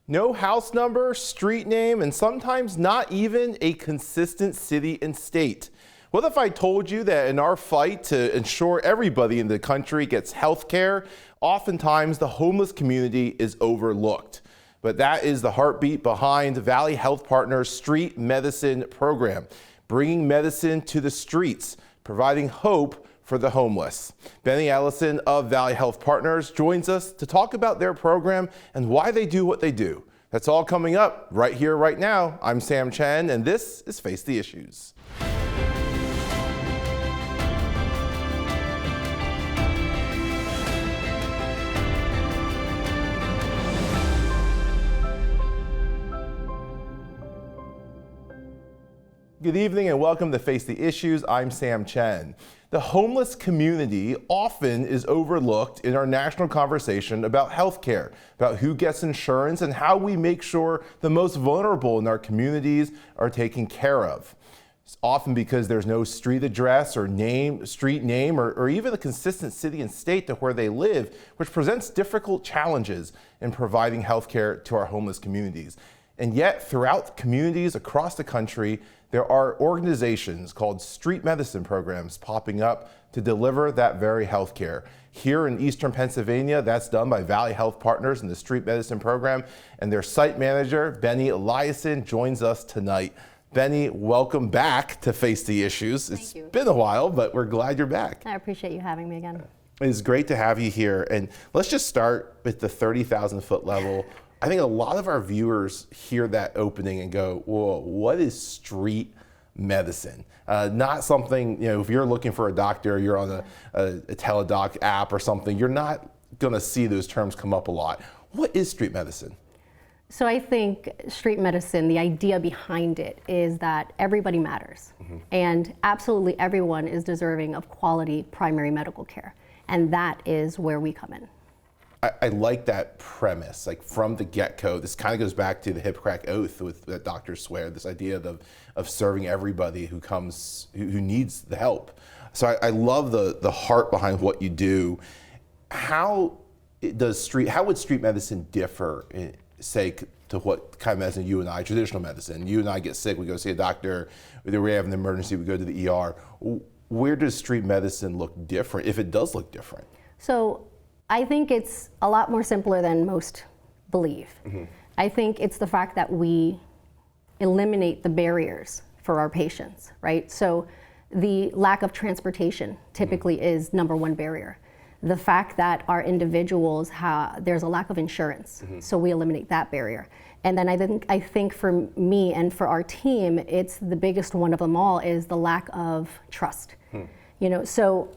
No house number, street name, and sometimes not even a consistent city and state. What if I told you that in our fight to ensure everybody in the country gets health care, oftentimes the homeless community is overlooked? But that is the heartbeat behind Valley Health Partners' Street Medicine program, bringing medicine to the streets, providing hope for the homeless. Bennie Eliason of Valley Health Partners joins us to talk about their program and why they do what they do. That's all coming up right here, right now. I'm Sam Chen, and this is Face the Issues. Good evening and welcome to Face the Issues. I'm Sam Chen. The homeless community often is overlooked in our national conversation about healthcare, about who gets insurance and how we make sure the most vulnerable in our communities are taken care of. It's often because there's no street address or street name, or even a consistent city and state to where they live, which presents difficult challenges in providing healthcare to our homeless communities. And yet, throughout communities across the country, there are organizations called street medicine programs popping up to deliver that very health care. Here in Eastern Pennsylvania, that's done by Valley Health Partners in the street medicine program, and their site manager, Bennie Eliason, joins us tonight. Bennie, welcome back to Face the Issues. It's been a while, but we're glad you're back. I appreciate you having me again. It's great to have you here. And let's just start with the 30,000 foot level. I think a lot of our viewers hear that opening and go, whoa, what is street medicine? Not something, if you're looking for a doctor, you're on a teledoc app or something, you're not gonna see those terms come up a lot. What is street medicine? So I think street medicine, the idea behind it is that everybody matters. And absolutely everyone is deserving of quality primary medical care. And that is where we come in. I like that premise, like from the get-go. This kind of goes back to the Hippocratic Oath that doctors swear, this idea of serving everybody who needs the help. So I love the heart behind what you do. How would street medicine differ, say, to what kind of medicine you and I, traditional medicine? You and I get sick, we go see a doctor, either we have an emergency, we go to the ER. Where does street medicine look different, if it does look different? So I think it's a lot more simpler than most believe. I think it's the fact that we eliminate the barriers for our patients, right? So the lack of transportation typically is number one barrier. The fact that our individuals there's a lack of insurance, so we eliminate that barrier. And then I think for me and for our team, it's the biggest one of them all is the lack of trust. So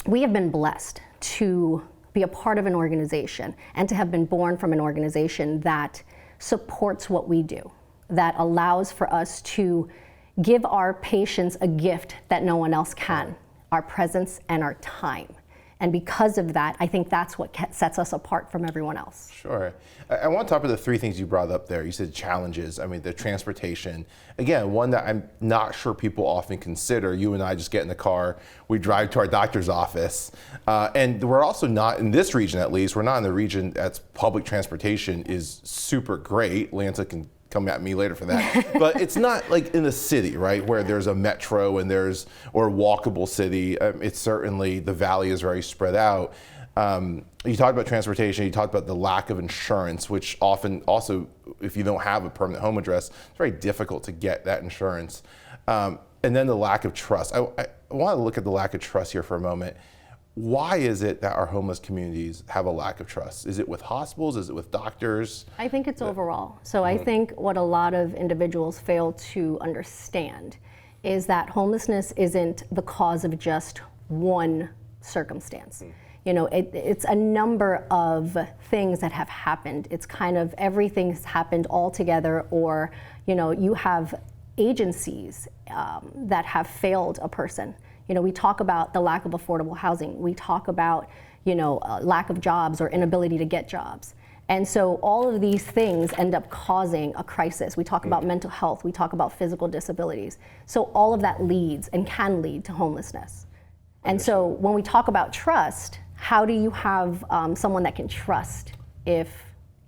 we have been blessed to be a part of an organization and to have been born from an organization that supports what we do, that allows for us to give our patients a gift that no one else can, our presence and our time. And because of that, I think that's what sets us apart from everyone else. Sure. I want to talk about the three things you brought up there. You said challenges. I mean, the transportation. Again, one that I'm not sure people often consider. You and I just get in the car, we drive to our doctor's office. And we're also not, in this region at least, we're not in the region that's public transportation is super great. Atlanta can come at me later for that. But it's not like in the city, right, where there's a metro and or a walkable city. It's certainly, the valley is very spread out. You talked about transportation, you talked about the lack of insurance, which often also, if you don't have a permanent home address, it's very difficult to get that insurance. And then the lack of trust. I want to look at the lack of trust here for a moment. Why is it that our homeless communities have a lack of trust? Is it with hospitals? Is it with doctors? I think it's overall. So I think what a lot of individuals fail to understand is that homelessness isn't the cause of just one circumstance. It's a number of things that have happened. It's kind of everything's happened all together, or you have agencies that have failed a person. We talk about the lack of affordable housing. We talk about, lack of jobs or inability to get jobs. And so all of these things end up causing a crisis. We talk about mental health. We talk about physical disabilities. So all of that leads and can lead to homelessness. And so when we talk about trust, how do you have someone that can trust if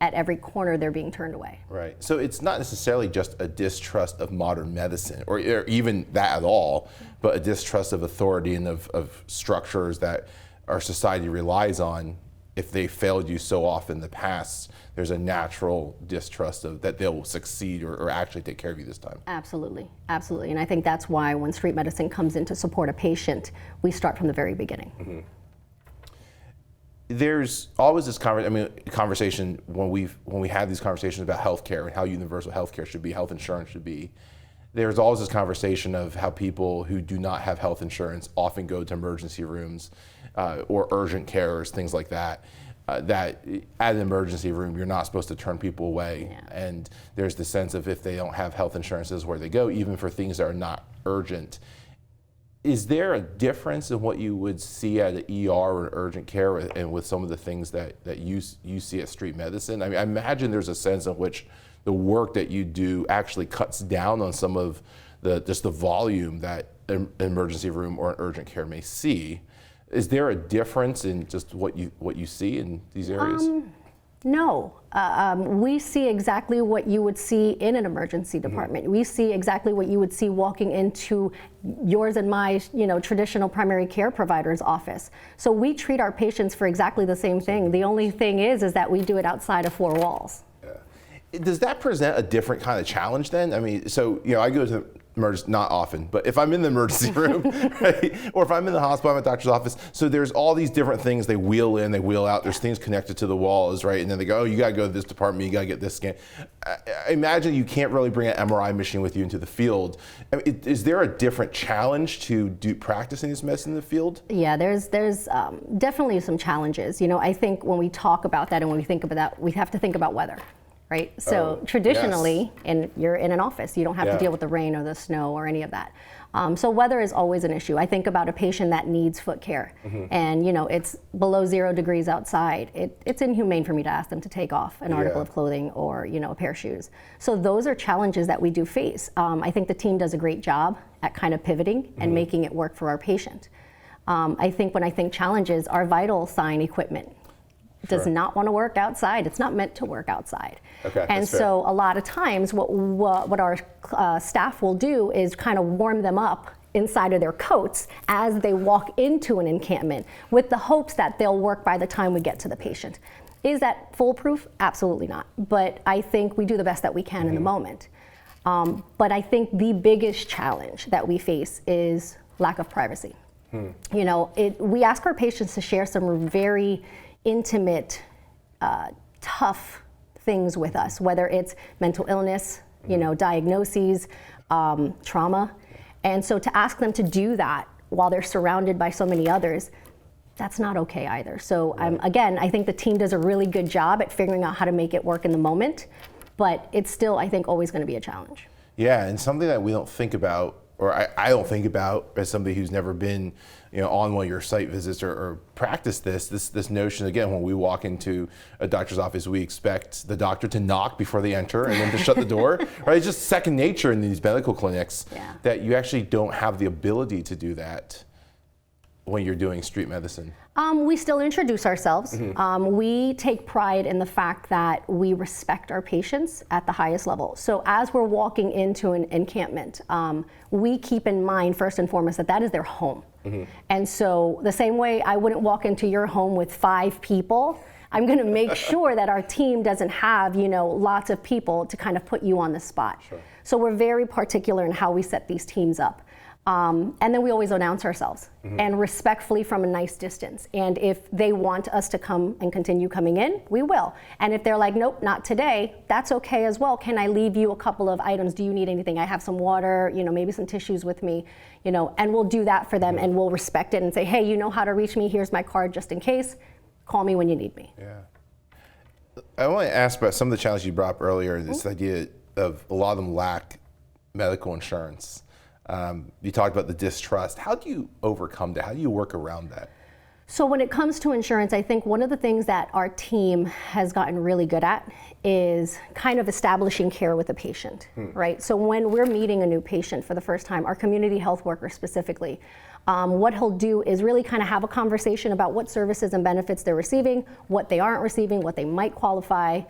at every corner they're being turned away. Right. So it's not necessarily just a distrust of modern medicine, or even that at all, but a distrust of authority and of structures that our society relies on. If they failed you so often in the past, there's a natural distrust of that they'll succeed or actually take care of you this time. Absolutely, absolutely. And I think that's why when street medicine comes in to support a patient, we start from the very beginning. Mm-hmm. There's always this conversation when we have these conversations about healthcare and how universal healthcare should be, health insurance should be. There's always this conversation of how people who do not have health insurance often go to emergency rooms or urgent cares, things like that. That at an emergency room, you're not supposed to turn people away. Yeah. And there's the sense of if they don't have health insurance, this is where they go, even for things that are not urgent. Is there a difference in what you would see at an ER or urgent care and with some of the things that you see at street medicine? I mean, I imagine there's a sense in which the work that you do actually cuts down on some of just the volume that an emergency room or an urgent care may see. Is there a difference in just what you see in these areas? No, we see exactly what you would see in an emergency department. We see exactly what you would see walking into yours and my, traditional primary care provider's office. So we treat our patients for exactly the same thing. The only thing is that we do it outside of four walls. Yeah. Does that present a different kind of challenge then? I mean, so I go to emergency, not often, but if I'm in the emergency room, right, or if I'm in the hospital, I'm at doctor's office, so there's all these different things they wheel in, they wheel out, there's things connected to the walls, right, and then they go, oh, you gotta go to this department, you gotta get this scan. I imagine you can't really bring an MRI machine with you into the field. I mean, is there a different challenge to practicing this medicine in the field? Yeah, there's definitely some challenges. I think when we talk about that and when we think about that, we have to think about weather. Right. So traditionally, yes. You're in an office. You don't have to deal with the rain or the snow or any of that. So weather is always an issue. I think about a patient that needs foot care, and it's below 0 degrees outside. It's inhumane for me to ask them to take off an article of clothing or a pair of shoes. So those are challenges that we do face. I think the team does a great job at kind of pivoting and making it work for our patient. I think when I think challenges, our vital sign equipment does not want to work outside. It's not meant to work outside. Okay, and so a lot of times what our staff will do is kind of warm them up inside of their coats as they walk into an encampment with the hopes that they'll work by the time we get to the patient. Is that foolproof? Absolutely not. But I think we do the best that we can in the moment. But I think the biggest challenge that we face is lack of privacy. We ask our patients to share some very intimate, tough things with us, whether it's mental illness, diagnoses, trauma. And so to ask them to do that while they're surrounded by so many others, that's not okay either. So again, I think the team does a really good job at figuring out how to make it work in the moment, but it's still, I think, always going to be a challenge. Yeah, and something that we don't think about, or I don't think about as somebody who's never been on one of your site visits or practiced this notion, again, when we walk into a doctor's office, we expect the doctor to knock before they enter and then to shut the door, right? It's just second nature in these medical clinics that you actually don't have the ability to do that when you're doing street medicine. We still introduce ourselves. We take pride in the fact that we respect our patients at the highest level. So as we're walking into an encampment, we keep in mind first and foremost that is their home. And so the same way I wouldn't walk into your home with 5 people, I'm going to make sure that our team doesn't have, lots of people to kind of put you on the spot. Sure. So we're very particular in how we set these teams up. And then we always announce ourselves and respectfully from a nice distance. And if they want us to come and continue coming in, we will. And if they're like, nope, not today, that's okay as well. Can I leave you a couple of items? Do you need anything? I have some water, maybe some tissues with me, and we'll do that for them and we'll respect it and say, hey, you know how to reach me. Here's my card just in case. Call me when you need me. Yeah. I want to ask about some of the challenges you brought up earlier, this idea of a lot of them lack medical insurance. You talked about the distrust. How do you overcome that? How do you work around that? So when it comes to insurance, I think one of the things that our team has gotten really good at is kind of establishing care with the patient, right? So when we're meeting a new patient for the first time, our community health worker specifically, what he'll do is really kind of have a conversation about what services and benefits they're receiving, what they aren't receiving, what they might qualify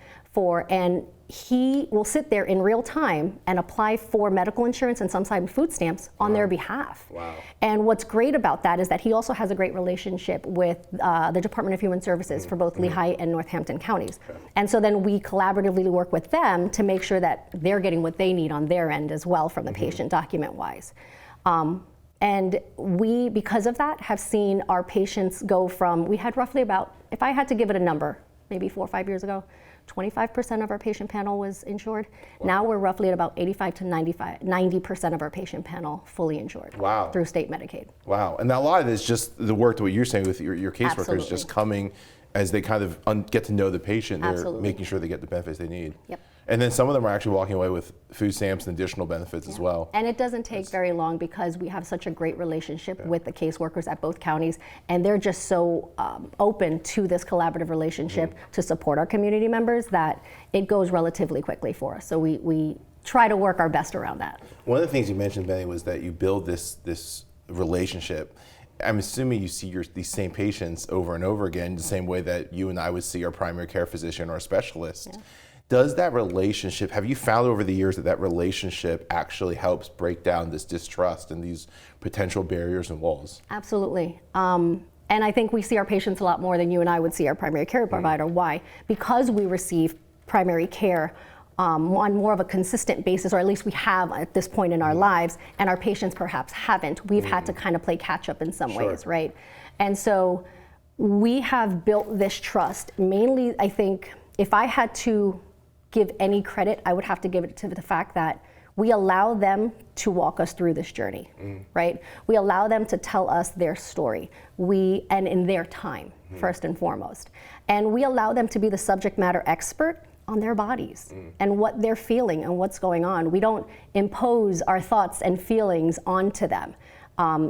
and he will sit there in real time and apply for medical insurance and sometimes food stamps on their behalf. Wow. And what's great about that is that he also has a great relationship with the Department of Human Services for both Lehigh and Northampton counties. Okay. And so then we collaboratively work with them to make sure that they're getting what they need on their end as well from the patient document-wise. And we, because of that, have seen our patients go from, we had roughly about, if I had to give it a number, maybe 4 or 5 years ago, 25% of our patient panel was insured. Wow. Now we're roughly at about 85 to 90% of our patient panel fully insured. Wow. Through state Medicaid. Wow, and a lot of it is just the work that what you're saying with your caseworkers. Absolutely. Just coming as they kind of get to know the patient, they're Absolutely. making sure they get the benefits they need. Yep. And then some of them are actually walking away with food stamps and additional benefits as well. And it doesn't take very long because we have such a great relationship with the caseworkers at both counties, and they're just so open to this collaborative relationship to support our community members that it goes relatively quickly for us. So we try to work our best around that. One of the things you mentioned, Bennie, was that you build this relationship. I'm assuming you see these same patients over and over again, the same way that you and I would see our primary care physician or a specialist. Yeah. Does that relationship, have you found over the years that relationship actually helps break down this distrust and these potential barriers and walls? Absolutely. And I think we see our patients a lot more than you and I would see our primary care provider. Why? Because we receive primary care on more of a consistent basis, or at least we have at this point in our lives, and our patients perhaps haven't. We've had to kind of play catch up in some ways, right? And so we have built this trust mainly, I think, if I had to give any credit, I would have to give it to the fact that we allow them to walk us through this journey, right? We allow them to tell us their story, and in their time, first and foremost. And we allow them to be the subject matter expert on their bodies and what they're feeling and what's going on. We don't impose our thoughts and feelings onto them.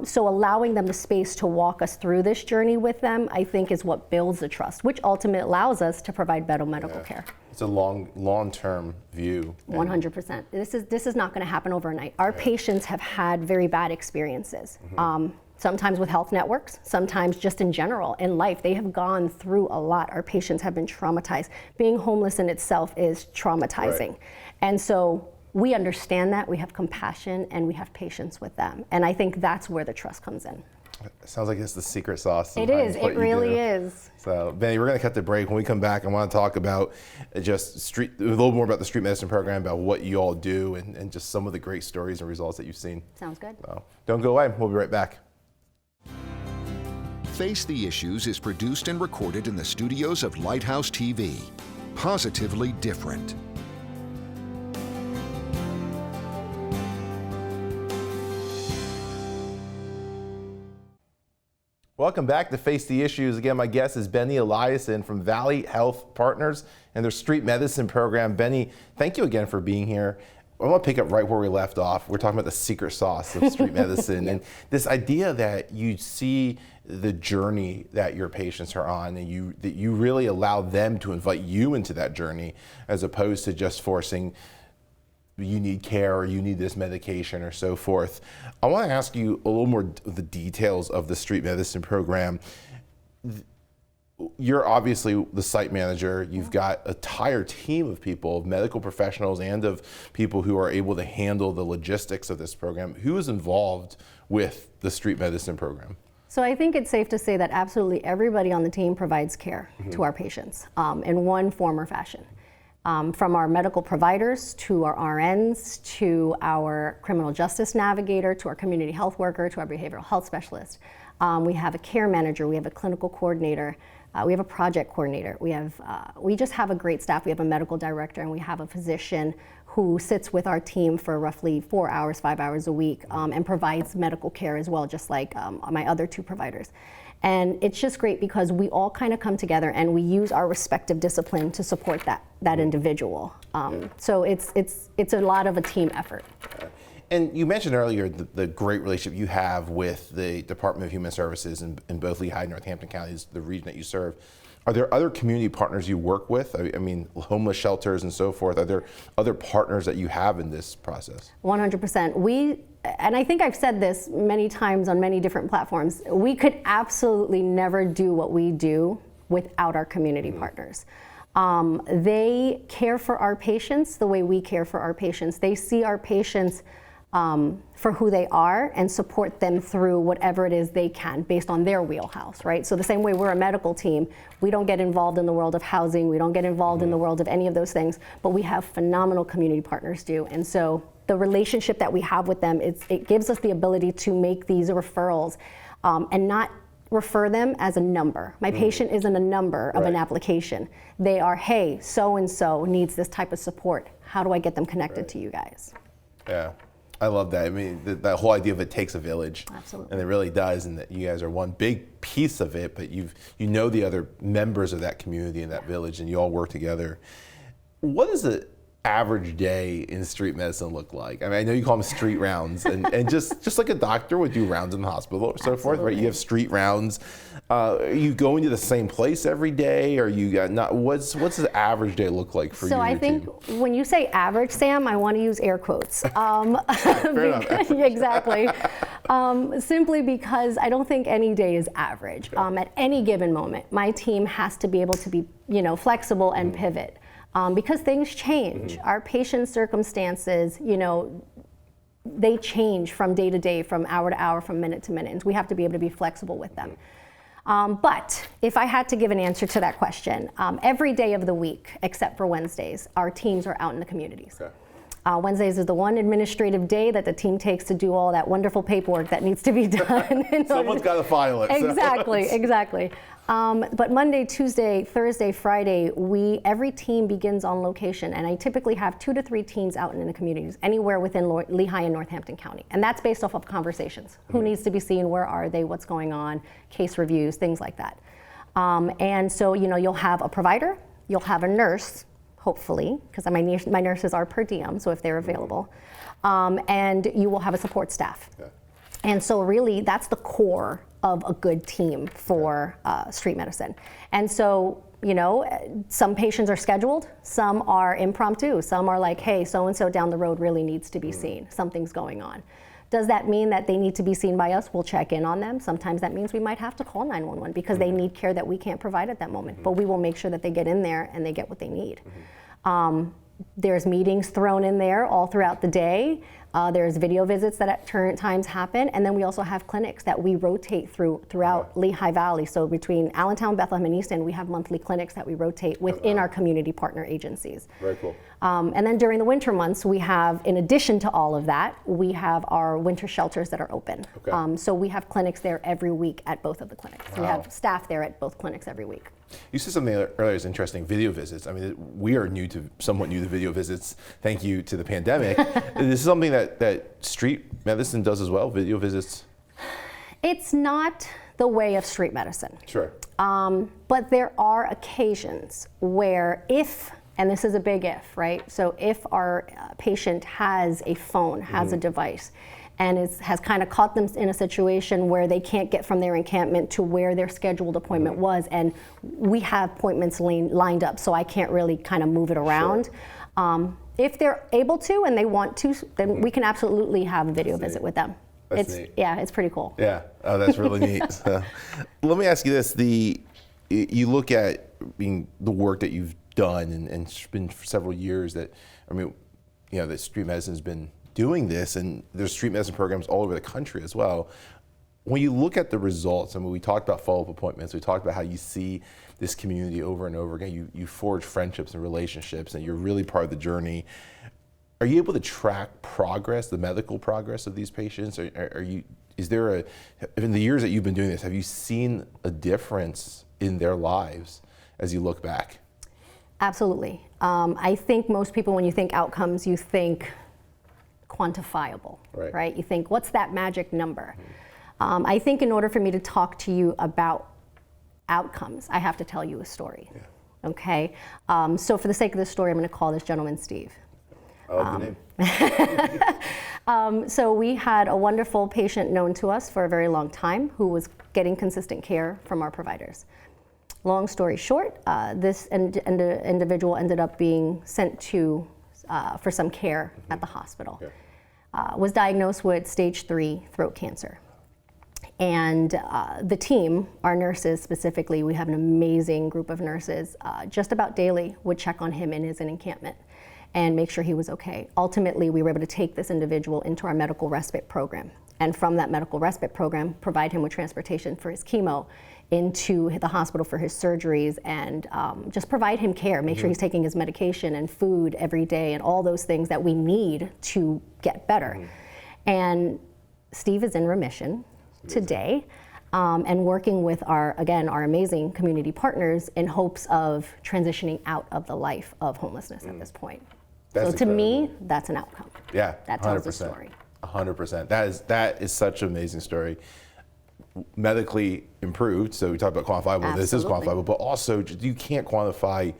So allowing them the space to walk us through this journey with them, I think, is what builds the trust, which ultimately allows us to provide better medical care. It's a long-term view. 100%. This is not going to happen overnight. Our patients have had very bad experiences. Sometimes with health networks, sometimes just in general in life. They have gone through a lot. Our patients have been traumatized. Being homeless in itself is traumatizing. Right. And so we understand that, we have compassion, and we have patience with them. And I think that's where the trust comes in. It sounds like it's the secret sauce. It is, it really is. So, Bennie, we're gonna cut the break. When we come back, I wanna talk about just a little more about the street medicine program, about what you all do, and just some of the great stories and results that you've seen. Sounds good. So, don't go away, we'll be right back. Face the Issues is produced and recorded in the studios of Lighthouse TV. Positively different. Welcome back to Face the Issues. Again, my guest is Bennie Eliason from Valley Health Partners and their street medicine program. Bennie, thank you again for being here. I want to pick up right where we left off. We're talking about the secret sauce of street medicine and this idea that you see the journey that your patients are on, and that you really allow them to invite you into that journey, as opposed to just forcing you need care or you need this medication or so forth. I want to ask you a little more of the details of the street medicine program. You're obviously the site manager. You've got an entire team of people, of medical professionals and of people who are able to handle the logistics of this program. Who is involved with the street medicine program? So I think it's safe to say that absolutely everybody on the team provides care to our patients in one form or fashion. From our medical providers to our RNs to our criminal justice navigator to our community health worker to our behavioral health specialist. We have a care manager, we have a clinical coordinator, we have a project coordinator, we just have a great staff. We have a medical director and we have a physician who sits with our team for roughly 4 hours, 5 hours a week and provides medical care as well, just like my other two providers. And it's just great because we all kind of come together and we use our respective discipline to support that individual. So it's a lot of a team effort. And you mentioned earlier the great relationship you have with the Department of Human Services in both Lehigh and Northampton counties, the region that you serve. Are there other community partners you work with? I mean, homeless shelters and so forth. Are there other partners that you have in this process? 100%. And I think I've said this many times on many different platforms, we could absolutely never do what we do without our community partners. They care for our patients the way we care for our patients. They see our patients for who they are and support them through whatever it is they can based on their wheelhouse, right? So the same way we're a medical team, we don't get involved in the world of housing, we don't get involved in the world of any of those things, but we have phenomenal community partners do. And so the relationship that we have with them, it gives us the ability to make these referrals and not refer them as a number. My patient isn't a number of an application. They are, hey, so-and-so needs this type of support. How do I get them connected to you guys? Yeah, I love that. I mean, that whole idea of it takes a village. Absolutely. And it really does, and that you guys are one big piece of it, but you know the other members of that community and that village, and you all work together. What does the average day in street medicine look like? I mean, I know you call them street rounds, and just like a doctor would do rounds in the hospital or so forth, right? You have street rounds. Are you going to the same place every day, or you got not? What's the average day look like for you? So I think when you say average, Sam, I want to use air quotes. Fair enough. Exactly. Simply because I don't think any day is average. Okay. At any given moment, my team has to be able to be, flexible and pivot. Because things change. Our patients' circumstances, they change from day to day, from hour to hour, from minute to minute. And we have to be able to be flexible with them. But if I had to give an answer to that question, every day of the week, except for Wednesdays, our teams are out in the communities. Okay. Wednesdays is the one administrative day that the team takes to do all that wonderful paperwork that needs to be done. Someone's got to file it. Exactly. But Monday, Tuesday, Thursday, Friday, every team begins on location, and I typically have 2 to 3 teams out in the communities, anywhere within Lehigh and Northampton County. And that's based off of conversations. Who needs to be seen, where are they, what's going on, case reviews, things like that. And so, you'll have a provider, you'll have a nurse, hopefully, because my nurses are per diem, so if they're available, and you will have a support staff. Okay. And so really, that's the core of a good team for street medicine. And so, some patients are scheduled, some are impromptu, some are like, hey, so-and-so down the road really needs to be seen, something's going on. Does that mean that they need to be seen by us? We'll check in on them. Sometimes that means we might have to call 911 because they need care that we can't provide at that moment, but we will make sure that they get in there and they get what they need. There's meetings thrown in there all throughout the day. There's video visits that at current times happen, and then we also have clinics that we rotate throughout Lehigh Valley. So between Allentown, Bethlehem, and Easton, we have monthly clinics that we rotate within our community partner agencies. Very cool. And then during the winter months, we have, in addition to all of that, we have our winter shelters that are open. Okay. So we have clinics there every week at both of the clinics. Wow. We have staff there at both clinics every week. You said something earlier that's interesting, video visits. I mean, we are somewhat new to video visits, thank you to the pandemic. This is something that street medicine does as well, video visits? It's not the way of street medicine. Sure. But there are occasions where and this is a big if, right? So if our patient has a phone, has a device, and has kind of caught them in a situation where they can't get from their encampment to where their scheduled appointment was, and we have appointments lined up, so I can't really kind of move it around. Sure. If they're able to and they want to, then we can absolutely have a video visit with them. That's neat. Yeah, it's pretty cool. Yeah, oh, that's really neat. So, let me ask you this: you look at the work that you've done, and it's been for several years that that street medicine has been doing this, and there's street medicine programs all over the country as well. When you look at the results, we talked about follow-up appointments, we talked about how you see this community over and over again, you forge friendships and relationships, and you're really part of the journey. Are you able to track progress, the medical progress of these patients? In the years that you've been doing this, have you seen a difference in their lives as you look back? Absolutely. I think most people, when you think outcomes, you think quantifiable, right? You think, what's that magic number? I think in order for me to talk to you about outcomes, I have to tell you a story. Yeah. Okay? So for the sake of this story, I'm going to call this gentleman Steve. I like the name. So we had a wonderful patient known to us for a very long time who was getting consistent care from our providers. Long story short, this individual ended up being sent to for some care at the hospital. Okay. Was diagnosed with stage 3 throat cancer. And the team, our nurses specifically, we have an amazing group of nurses, just about daily would check on him in his encampment and make sure he was okay. Ultimately, we were able to take this individual into our medical respite program. And from that medical respite program, provide him with transportation for his chemo, into the hospital for his surgeries, and just provide him care, make sure he's taking his medication and food every day and all those things that we need to get better. And Steve is in remission today, and working with our amazing community partners in hopes of transitioning out of the life of homelessness at this point. That's so to me, that's an outcome. Yeah, that tells the story. 100%. That is such an amazing story. Medically improved, so we talked about quantifiable. Absolutely. This is quantifiable, but also you can't quantify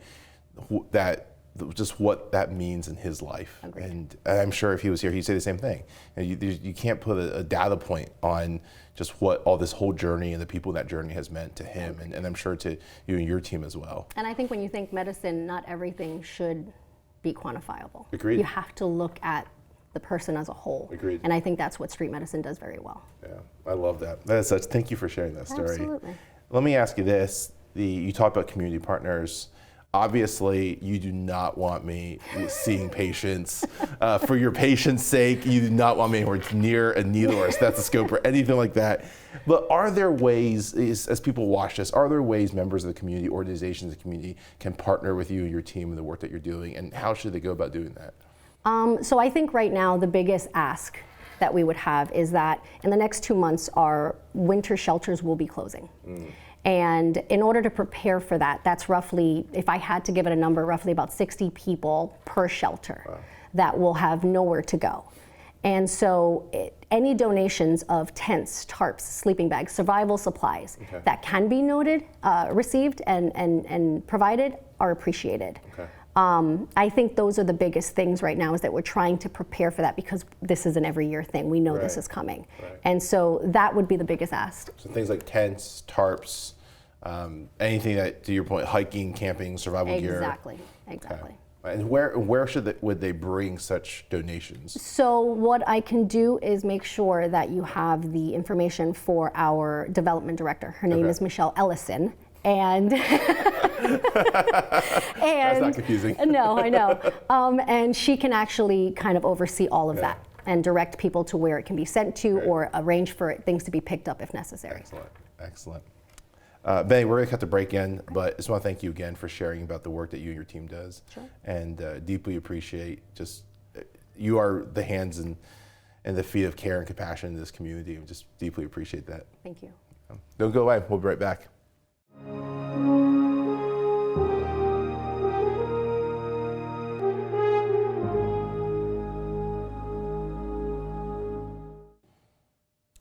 just what that means in his life. Agreed. And I'm sure if he was here, he'd say the same thing. You can't put a data point on just what all this whole journey and the people that journey has meant to him, and I'm sure to you and your team as well. And I think when you think medicine, not everything should be quantifiable. Agreed. You have to look at the person as a whole. Agreed. And I think that's what street medicine does very well. Yeah, I love that. Thank you for sharing that story. Absolutely. Let me ask you this. You talked about community partners. Obviously, you do not want me seeing patients. For your patient's sake, you do not want me anywhere near a needle or a stethoscope or anything like that. But are there ways, as people watch this, are there ways members of the community, organizations of the community can partner with you and your team in the work that you're doing? And how should they go about doing that? So I think right now the biggest ask that we would have is that in the next 2 months, our winter shelters will be closing. And in order to prepare for that, that's roughly, if I had to give it a number, roughly about 60 people per shelter that will have nowhere to go. And so any donations of tents, tarps, sleeping bags, survival supplies that can be received and provided are appreciated. I think those are the biggest things right now, is that we're trying to prepare for that, because this is an every year thing. We know this is coming. And so that would be the biggest ask. So things like tents, tarps, anything that, to your point, hiking, camping, survival gear. Exactly. Okay. And where would they bring such donations? So what I can do is make sure that you have the information for our development director. Her name is Michelle Ellison. And that's not confusing. No, I know. And she can actually kind of oversee all of that and direct people to where it can be sent to, or arrange for things to be picked up if necessary. Excellent. Bennie, we're going to cut the break in, but I just want to thank you again for sharing about the work that you and your team does. Sure. And deeply appreciate you are the hands and the feet of care and compassion in this community, and just deeply appreciate that. Thank you. Don't go away. We'll be right back.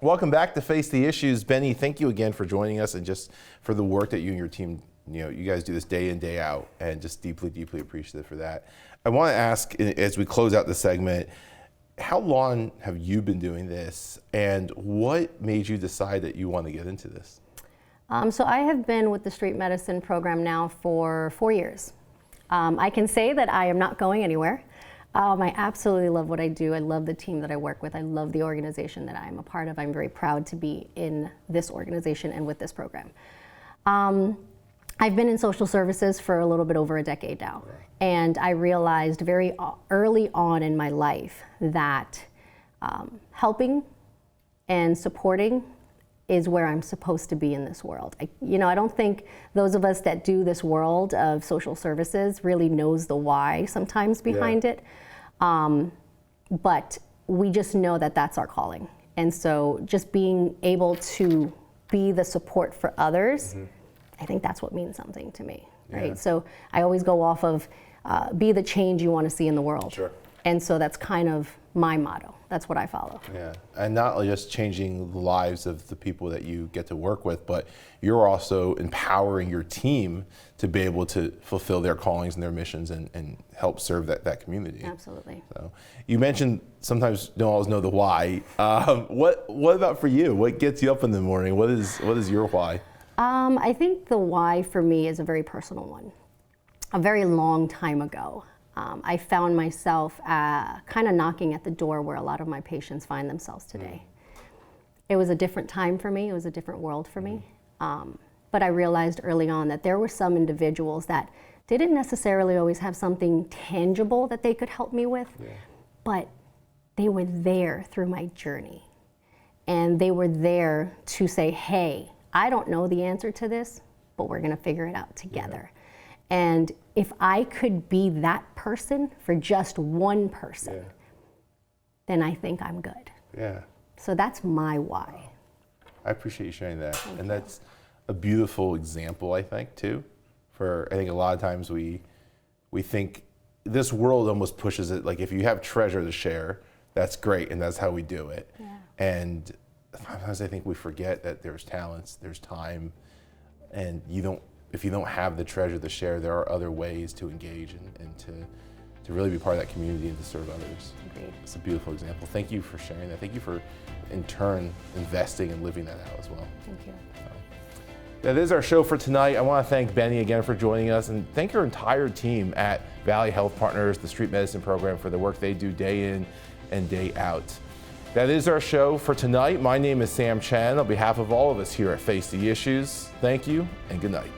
Welcome back to Face the Issues. Bennie, thank you again for joining us, and just for the work that you and your team, you guys do this day in, day out, and just deeply, deeply appreciative for that. I want to ask, as we close out the segment, how long have you been doing this, and what made you decide that you want to get into this? So I have been with the street medicine program now for 4 years. I can say that I am not going anywhere. I absolutely love what I do. I love the team that I work with. I love the organization that I'm a part of. I'm very proud to be in this organization and with this program. I've been in social services for a little bit over a decade now. And I realized very early on in my life that helping and supporting is where I'm supposed to be in this world. I don't think those of us that do this world of social services really knows the why sometimes behind it. But we just know that that's our calling. And so just being able to be the support for others, I think that's what means something to me, right? Yeah. So I always go off of be the change you want to see in the world. Sure. And so that's kind of my motto. That's what I follow. Yeah, and not only just changing the lives of the people that you get to work with, but you're also empowering your team to be able to fulfill their callings and their missions and help serve that community. Absolutely. So you mentioned sometimes don't always know the why. What about for you? What gets you up in the morning? What is your why? I think the why for me is a very personal one. A very long time ago, I found myself kind of knocking at the door where a lot of my patients find themselves today. it was a different time for me. It was a different world for me. But I realized early on that there were some individuals that didn't necessarily always have something tangible that they could help me with, but they were there through my journey. And they were there to say, hey, I don't know the answer to this, but we're gonna figure it out together. And if I could be that person for just one person, then I think I'm good. So that's my why. I appreciate you sharing that. And that's a beautiful example, I think, too. I think a lot of times we think this world almost pushes it, like if you have treasure to share, that's great, and that's how we do it. And sometimes I think we forget that there's talents, there's time, and if you don't have the treasure to share, there are other ways to engage and to really be part of that community and to serve others. Agreed. It's a beautiful example. Thank you for sharing that. Thank you for, in turn, investing and living that out as well. Thank you. That is our show for tonight. I want to thank Bennie again for joining us, and thank her entire team at Valley Health Partners, the Street Medicine Program, for the work they do day in and day out. That is our show for tonight. My name is Sam Chen. On behalf of all of us here at Face the Issues, thank you and good night.